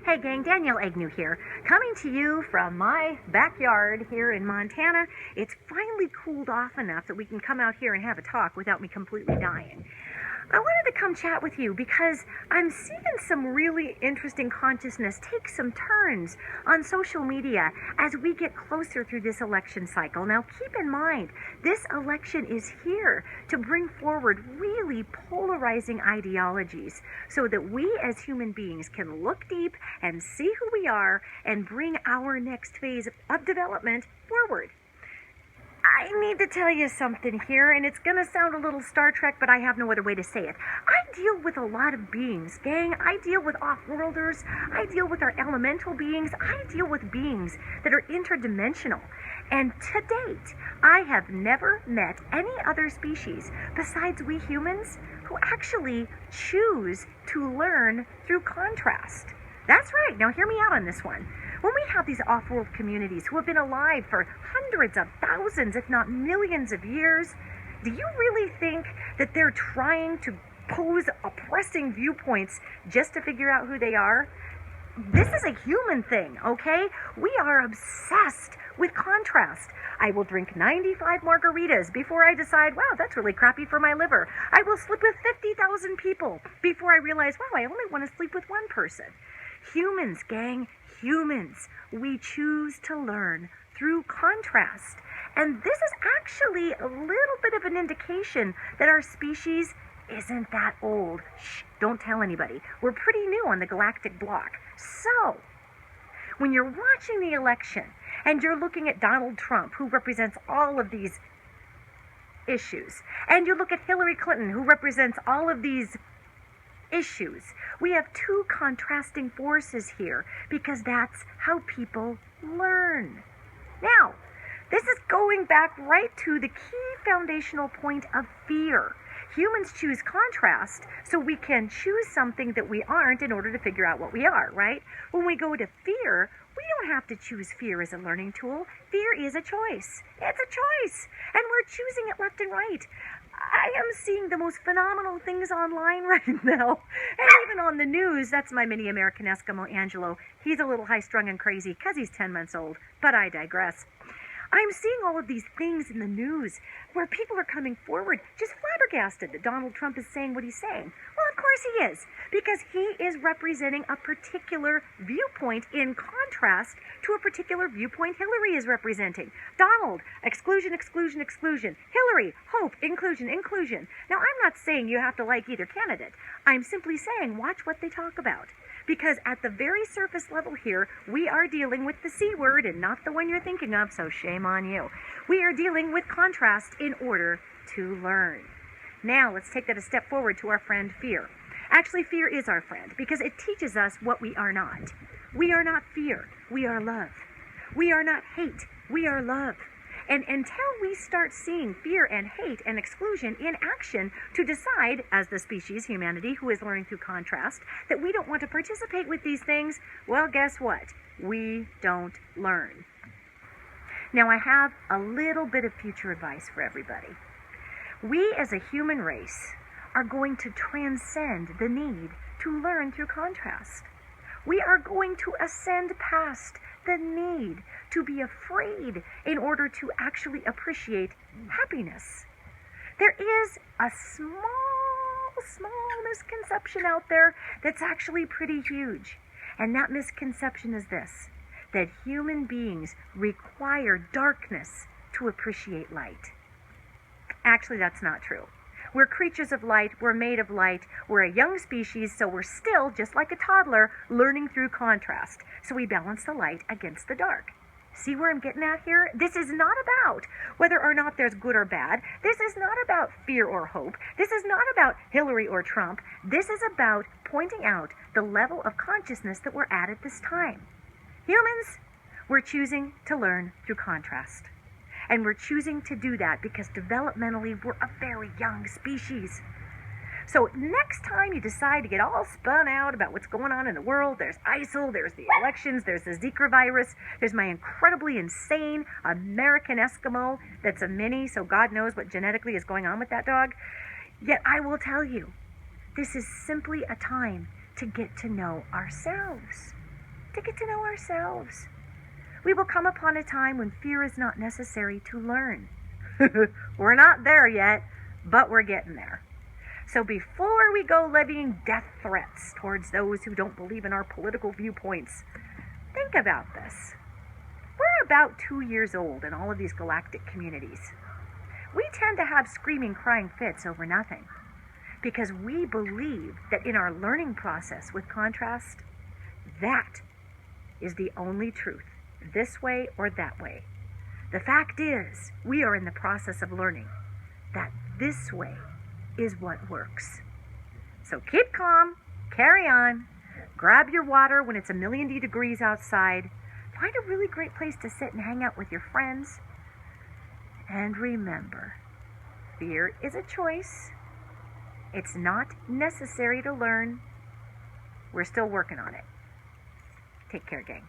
Hey gang, Danielle Egnew here, coming to you from my backyard here in Montana. It's finally cooled off enough that we can come out here and have a talk without me completely dying. I wanted to come chat with you because I'm seeing some really interesting consciousness take some turns on social media as we get closer through this election cycle. Now keep in mind, this election is here to bring forward really polarizing ideologies so that we as human beings can look deep and see who we are and bring our next phase of development forward. I need to tell you something here, and it's going to sound a little Star Trek, but I have no other way to say it. I deal with a lot of beings, gang. I deal with off-worlders. I deal with our elemental beings. I deal with beings that are interdimensional. And to date, I have never met any other species besides we humans who actually choose to learn through contrast. That's right. Now hear me out on this one. When we have these off-world communities who have been alive for hundreds of thousands, if not millions of years, do you really think that they're trying to pose oppressing viewpoints just to figure out who they are? This is a human thing, okay? We are obsessed with contrast. I will drink 95 margaritas before I decide, wow, that's really crappy for my liver. I will sleep with 50,000 people before I realize, wow, I only want to sleep with one person. Humans, gang, humans, we choose to learn through contrast. And this is actually a little bit of an indication that our species isn't that old. Shh, don't tell anybody. We're pretty new on the galactic block. So, when you're watching the election and you're looking at Donald Trump, who represents all of these issues, and you look at Hillary Clinton, who represents all of these issues. We have two contrasting forces here because that's how people learn. Now, this is going back right to the key foundational point of fear. Humans choose contrast so we can choose something that we aren't in order to figure out what we are, right? When we go to fear, we don't have to choose fear as a learning tool. Fear is a choice. It's a choice. And we're choosing it left and right. I am seeing the most phenomenal things online right now. And even on the news, that's my mini American Eskimo, Angelo. He's a little high-strung and crazy because he's 10 months old. But I digress. I'm seeing all of these things in the news where people are coming forward just flabbergasted that Donald Trump is saying what he's saying. Well, of course he is, because he is representing a particular viewpoint in contrast to a particular viewpoint Hillary is representing. Donald, exclusion, exclusion, exclusion. Hillary, hope, inclusion, inclusion. Now, I'm not saying you have to like either candidate. I'm simply saying watch what they talk about. Because at the very surface level here, we are dealing with the C word and not the one you're thinking of, so shame on you. We are dealing with contrast in order to learn. Now, let's take that a step forward to our friend fear. Actually, fear is our friend because it teaches us what we are not. We are not fear. We are love. We are not hate. We are love. And until we start seeing fear and hate and exclusion in action to decide, as the species, humanity, who is learning through contrast, that we don't want to participate with these things, well, guess what? We don't learn. Now, I have a little bit of future advice for everybody. We, as a human race, are going to transcend the need to learn through contrast. We are going to ascend past the need to be afraid in order to actually appreciate happiness. There is a small misconception out there that's actually pretty huge. And that misconception is this, that human beings require darkness to appreciate light. Actually, that's not true. We're creatures of light, we're made of light, we're a young species, so we're still, just like a toddler, learning through contrast. So we balance the light against the dark. See where I'm getting at here? This is not about whether or not there's good or bad. This is not about fear or hope. This is not about Hillary or Trump. This is about pointing out the level of consciousness that we're at this time. Humans, we're choosing to learn through contrast. And we're choosing to do that because developmentally we're a very young species. So next time you decide to get all spun out about what's going on in the world, there's ISIL, there's the elections, there's the Zika virus, there's my incredibly insane American Eskimo that's a mini, so God knows what genetically is going on with that dog. Yet I will tell you, this is simply a time to get to know ourselves. to get to know ourselves. We will come upon a time when fear is not necessary to learn. We're not there yet, but we're getting there. So before we go levying death threats towards those who don't believe in our political viewpoints, think about this. We're about 2 years old in all of these galactic communities. We tend to have screaming, crying fits over nothing because we believe that in our learning process with contrast, that is the only truth, this way or that way. The fact is, we are in the process of learning that this way is what works. So keep calm, carry on, grab your water when it's 1,000,000 degrees outside, find a really great place to sit and hang out with your friends, and remember, fear is a choice. It's not necessary to learn. We're still working on it. Take care, gang.